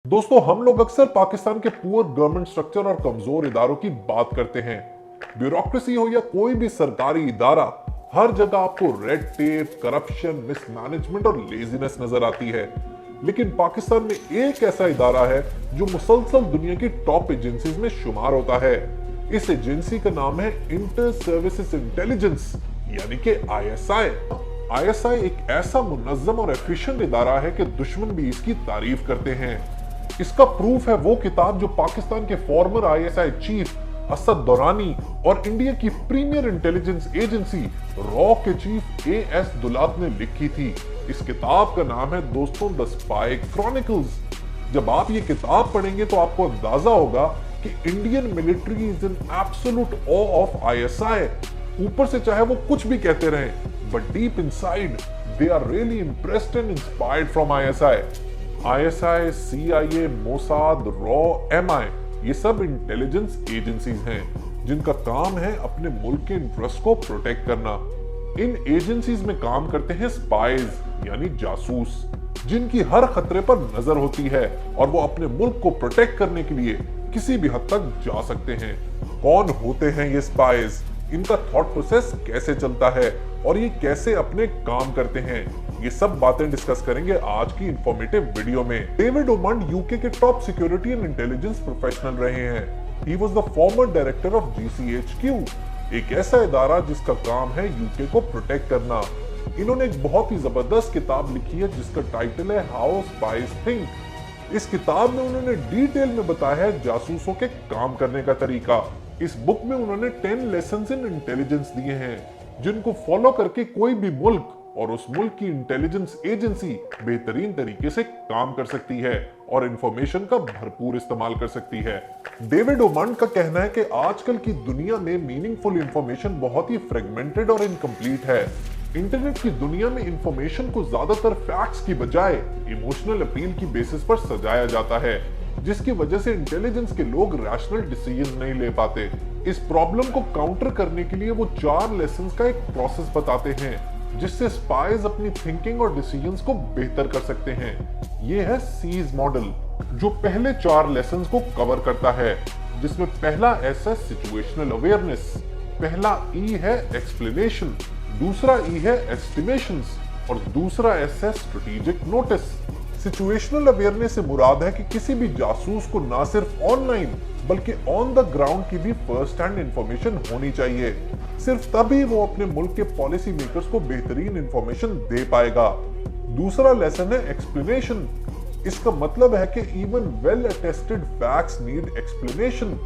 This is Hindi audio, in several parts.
दोस्तों, हम लोग अक्सर पाकिस्तान के पुअर गवर्नमेंट स्ट्रक्चर और कमजोर इदारों की बात करते हैं। ब्यूरोक्रेसी हो या कोई भी सरकारी इदारा, हर जगह आपको रेड टेप, करप्शन, मिसमैनेजमेंट और लेजीनेस नजर आती है। लेकिन पाकिस्तान में एक ऐसा इदारा है जो मुसलसल दुनिया की टॉप एजेंसीज में शुमार होता है। इस एजेंसी का नाम है इंटर सर्विसेज इंटेलिजेंस, यानी कि ISI। ISI एक ऐसा मुनज्जम और एफिशिएंट इदारा है कि दुश्मन भी इसकी तारीफ करते हैं। इसका प्रूफ है वो किताब जो पाकिस्तान के फॉर्मर ISI चीफ असद दौरानी और इंडिया की प्रीमियर इंटेलिजेंस एजेंसी रॉ के चीफ AS दुलात ने लिखी थी। इस किताब का नाम है दोस्तों द स्पाई क्रॉनिकल्स। जब आप ये किताब पढ़ेंगे तो आपको अंदाजा होगा कि Indian military is in absolute awe of ISI। ऊपर से चाहे वो कुछ भी कहते रहें, but deep inside they are really impressed and inspired from ISI। ISI, CIA, Mossad, रॉ, MI ये सब इंटेलिजेंस एजेंसीज हैं जिनका काम है अपने मुल्क के इंटरेस्ट को प्रोटेक्ट करना। इन एजेंसीज में काम करते हैं स्पाइज यानी जासूस, जिनकी हर खतरे पर नजर होती है और वो अपने मुल्क को प्रोटेक्ट करने के लिए किसी भी हद तक जा सकते हैं। कौन होते हैं ये स्पाइज, इनका थॉट प्रोसेस कैसे चलता है और ये कैसे अपने काम करते हैं, ये सब बातें डिस्कस करेंगे आज की इंफॉर्मेटिव वीडियो में। डेविड ओमंड यूके के top security and intelligence professional रहे हैं। He was the former director of GCHQ, एक ऐसा इदारा जिसका काम है यूके को प्रोटेक्ट करना। इन्होंने एक बहुत ही जबरदस्त किताब लिखी है जिसका टाइटल है हाउ स्पाइज थिंक। इस किताब में उन्होंने डिटेल में बताया है जासूसों के काम करने का तरीका। इस बुक में उन्होंने 10 लेसन्स इन इंटेलिजेंस दिए हैं जिनको फॉलो करके कोई भी मुल्क और उस मुल्क की इंटेलिजेंस एजेंसी बेहतरीन तरीके से काम कर सकती है और इंफॉर्मेशन का भरपूर इस्तेमाल कर सकती है। डेविड ओमंड का कहना है कि आजकल की दुनिया में मीनिंगफुल इंफॉर्मेशन बहुत ही फ्रेगमेंटेड और इनकम्प्लीट है। इंटरनेट की दुनिया में इंफॉर्मेशन को ज्यादातर फैक्ट्स की बजाय इमोशनल अपील की बेसिस पर सजाया जाता है, जिसकी वजह से इंटेलिजेंस के लोग रैशनल डिसीजन नहीं ले पाते। इस प्रॉब्लम को काउंटर करने के लिए वो 4 लेसन्स का एक प्रोसेस बताते हैं जिससे स्पाइज अपनी थिंकिंग और डिसीजंस को बेहतर कर सकते हैं। ये है सीज मॉडल जो पहले 4 लेसन्स को कवर करता है, जिसमें पहला S है सिचुएशनल अवेयरनेस, पहला E है एक्सप्लेनेशन, दूसरा E है एस्टिमेशंस और दूसरा S है स्ट्रेटेजिक नोटिस। सिचुएशनल अवेयरनेस से मुराद है कि किसी भी जासूस को ना सिर्फ ऑनलाइन बल्कि ऑन द ग्राउंड की भी फर्स्ट हैंड इंफॉर्मेशन होनी चाहिए। सिर्फ तभी वो अपने मुल्क के पॉलिसी मेकर्स को बेहतरीन इंफॉर्मेशन दे पाएगा। दूसरा लेसन है एक्सप्लेनेशन। इसका मतलब है कि even well attested facts need explanation.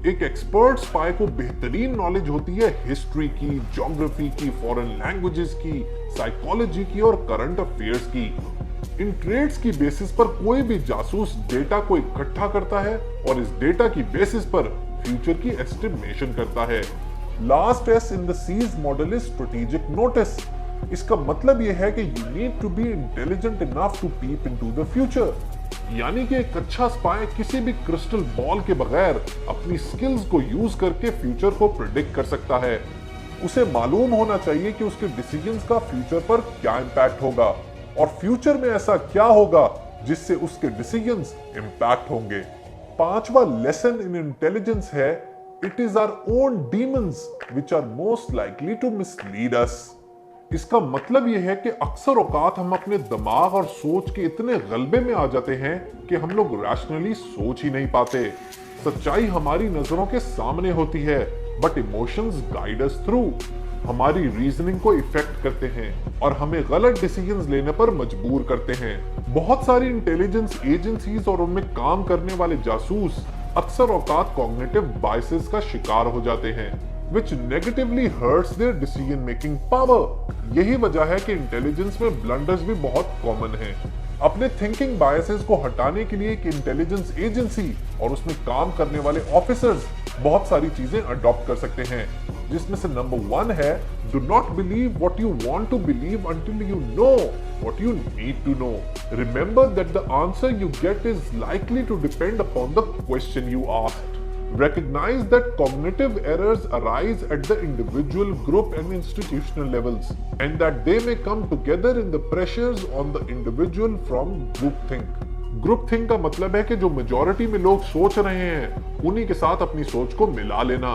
एक एक्सपर्ट स्पाई को बेहतरीन नॉलेज होती है हिस्ट्री की, ज्योग्राफी की, फॉरेन लैंग्वेजेस की, साइकोलॉजी की और करंट अफेयर्स की। इन ट्रेड्स की बेसिस पर कोई भी जासूस डेटा को इकट्ठा करता है और इस डेटा की बेसिस पर फ्यूचर की एस्टिमेशन करता है। Last S in the Cs model is strategic notice. इसका मतलब यह है कि you need to be intelligent enough to peep into the future, यानी कि एक अच्छा स्पाई किसी भी क्रिस्टल बॉल के बगैर अपनी स्किल्स को यूज करके फ्यूचर को प्रिडिक्ट कर सकता है। उसे मालूम होना चाहिए कि उसके डिसीजंस का फ्यूचर पर क्या इंपैक्ट होगा और फ्यूचर में ऐसा क्या होगा जिससे उसके डिसीजंस इंपैक्ट होंगे। 5वां लेसन इन इंटेलिजेंस है it is our own demons which are most likely to mislead us. इसका मतलब यह है कि अक्सर औकात हम अपने दिमाग और सोच के इतने गलबे में आ जाते हैं कि हम लोग रैशनली सोच ही नहीं पाते। सच्चाई हमारी नजरों के सामने होती है but emotions guide us through, हमारी रीजनिंग को इफेक्ट करते हैं और हमें गलत डिसीजंस लेने पर मजबूर करते हैं। बहुत सारी इंटेलिजेंस एजेंसीज और उनमें काम करने वाले जासूस अक्सर औकात कॉग्निटिव बायसेस का शिकार हो जाते हैं which negatively hurts their decision making power। यही वजह है कि इंटेलिजेंस में ब्लंडर्स भी बहुत कॉमन हैं। अपने थिंकिंग बायसेस को हटाने के लिए एक इंटेलिजेंस एजेंसी और उसमें काम करने वाले ऑफिसर्स बहुत सारी चीजें अडॉप्ट कर सकते हैं, जिसमें से नंबर 1 है do not believe what you want to believe until you know what you need to know. Remember that the answer you get is likely to depend upon the question you asked. Recognize that cognitive errors arise at the individual, group and institutional levels, and that they may come together in the pressures on the individual from groupthink. Group think का मतलब है कि जो मेजॉरिटी में लोग सोच रहे हैं उन्हीं के साथ अपनी सोच को मिला लेना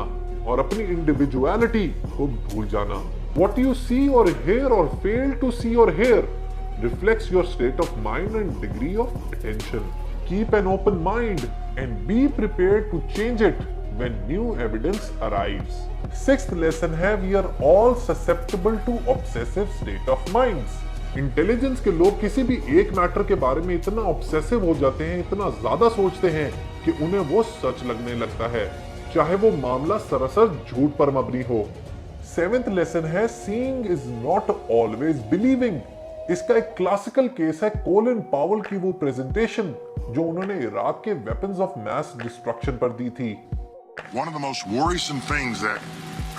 और अपनी इंडिविजुअलिटी को भूल जाना। What you see or hear or fail to see or hear reflects your state of mind and degree of attention. Keep an open mind and be prepared to change it when new evidence arrives. Sixth lesson है we are all susceptible to obsessive state of minds. Intelligence के लोग किसी भी एक मैटर के बारे में इतना ऑब्सेसिव हो जाते हैं, इतना ज्यादा सोचते हैं कि उन्हें वो सच लगने लगता है, चाहे वो मामला सरासर झूठ पर मबनी हो। सेवेंथ लेसन है seeing is not always believing. इसका एक क्लासिकल केस है कोलिन पावेल की वो प्रेजेंटेशन जो उन्होंने इराक के वेपन्स ऑफ मास डिस्ट्रक्शन पर दी थी। One of the most worrisome things that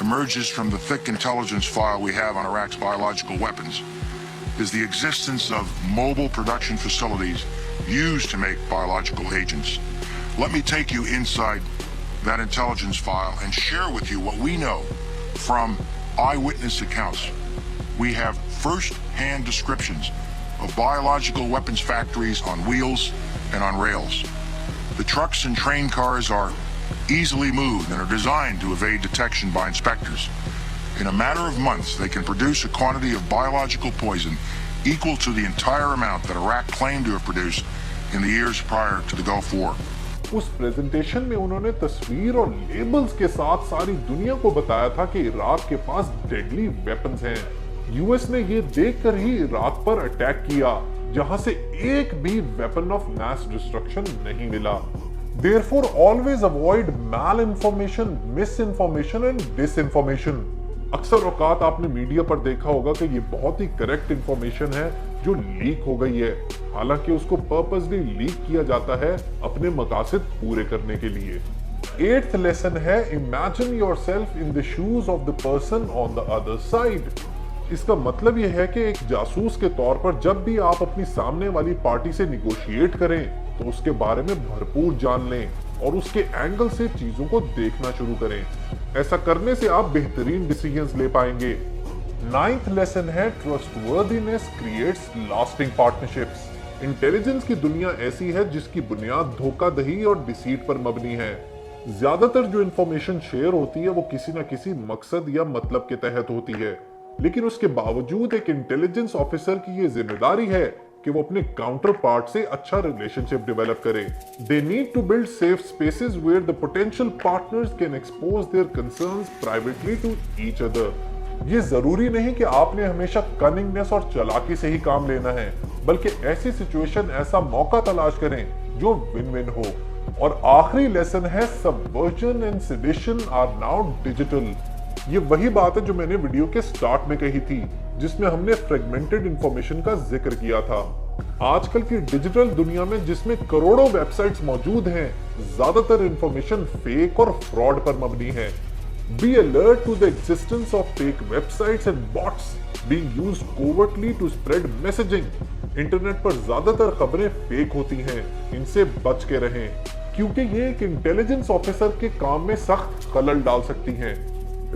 emerges from the thick intelligence file we have on Iraq's biological weapons is the existence of mobile production facilities used to make biological agents. Let me take you inside that intelligence file and share with you what we know from eyewitness accounts. We have first-hand descriptions of biological weapons factories on wheels and on rails. The trucks and train cars are easily moved and are designed to evade detection by inspectors. In a matter of months, they can produce a quantity of biological poison equal to the entire amount that Iraq claimed to have produced in the years prior to the Gulf War. उस प्रेजेंटेशन में उन्होंने तस्वीर और लेबल्स के साथ सारी दुनिया को बताया था कि इराक के पास डेडली वेपन्स हैं। यूएस ने ये देखकर ही इराक पर अटैक किया जहां से एक भी वेपन ऑफ मास डिस्ट्रक्शन नहीं मिला। Therefore, always avoid malinformation, misinformation and disinformation. अक्सर औकात आपने मीडिया पर देखा होगा कि ये बहुत ही करेक्ट इंफॉर्मेशन है जो लीक हो गई है, हालांकि उसको पर्पसली लीक किया जाता है अपने मकासद पूरे करने के लिए। एट्थ लेसन है imagine yourself in the shoes of the person on the other side. इसका मतलब यह है कि एक जासूस के तौर पर जब भी आप अपनी सामने वाली पार्टी से निगोशिएट करें तो उसके बारे में भरपूर जान लें और उसके एंगल से चीजों को देखना शुरू करें। ऐसा करने से आप बेहतरीन डिसीजंस ले पाएंगे। नाइन्थ लेसन है trustworthiness creates lasting partnerships. Intelligence की दुनिया ऐसी है जिसकी बुनियाद धोखाधड़ी और डिसीट पर मबनी है। ज्यादातर जो इंफॉर्मेशन शेयर होती है वो किसी न किसी मकसद या मतलब के तहत होती है, लेकिन उसके बावजूद एक इंटेलिजेंस ऑफिसर की ये जिम्मेदारी है कि वो अपने काउंटर पार्ट से अच्छा रिलेशनशिप डेवलप करे। They need to build safe spaces where the potential partners can expose their concerns privately to each other. ये जरूरी नहीं कि आपने हमेशा कनिंगनेस और चालाकी से ही काम लेना है, बल्कि ऐसी सिचुएशन, ऐसा मौका तलाश करें जो विन विन हो। और आखिरी लेसन है subversion and sedition are now digital. ये वही बात है जो मैंने वीडियो के स्टार्ट में कही थी, जिसमें हमने फ्रेगमेंटेड इंफॉर्मेशन का जिक्र किया था। आजकल की डिजिटल दुनिया में जिसमें करोड़ों वेबसाइट्स मौजूद हैं, ज्यादातर इंफॉर्मेशन फेक और फ्रॉड पर मबनी है। Be alert to the existence of fake websites and bots being used covertly to spread messaging. Internet पर ज्यादातर खबरें फेक होती हैं, इनसे बच के रहें, क्योंकि ये एक इंटेलिजेंस ऑफिसर के काम में सख्त खलल डाल सकती हैं।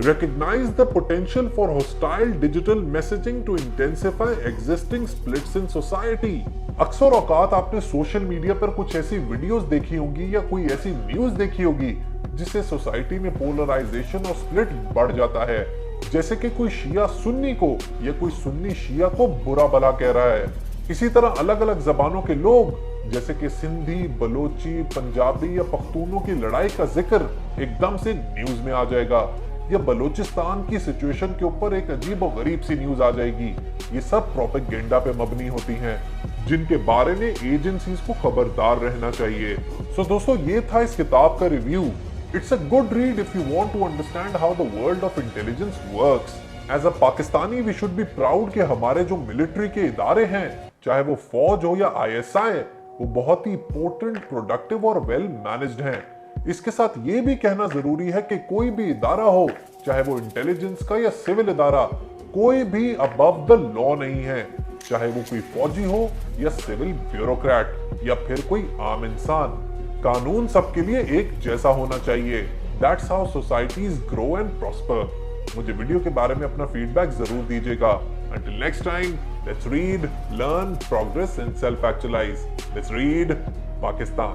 Recognize the potential for hostile digital messaging to intensify existing splits in society. अक्सर औकात आपने सोशल मीडिया पर कुछ ऐसी वीडियोस देखी होंगी या कोई ऐसी न्यूज देखी होगी जिससे सोसाइटी में पोलराइजेशन और स्प्लिट बढ़ जाता है, जैसे कि कोई शिया सुन्नी को या कोई सुन्नी शिया को बुरा भला कह रहा है। इसी तरह अलग अलग जबानों के लोग जैसे कि सिंधी, बलोची, पंजाबी या पख्तूनों की लड़ाई का जिक्र एकदम से न्यूज में आ जाएगा, या बलूचिस्तान की सिचुएशन के ऊपर एक अजीब और गरीब सी न्यूज आ जाएगी। ये सब प्रोपेगेंडा पे मबनी होती हैं, जिनके बारे में एजेंसीज को खबरदार रहना चाहिए। सो दोस्तों, ये था इस किताब का review. It's a good read if you want to understand how the world of intelligence works. As a Pakistani we should be proud कि हमारे जो मिलिट्री के इदारे हैं, चाहे वो फौज हो या ISI, वो बहुत ही पोर्टेंट, प्रोडक्टिव और वेल मैनेज्ड हैं। इसके साथ ये भी कहना जरूरी है कि कोई भी इदारा हो, चाहे वो इंटेलिजेंस का या सिविल इदारा, कोई भी अबव द लॉ नहीं है, चाहे वो कोई फौजी हो या सिविल ब्यूरोक्रेट या फिर कोई आम इंसान। कानून सबके लिए एक जैसा होना चाहिए। That's how societies grow and prosper. मुझे वीडियो के बारे में अपना फीडबैक जरूर दीजिएगा। Until next time, Let's read, learn, progress, and self-actualize. Let's read Pakistan.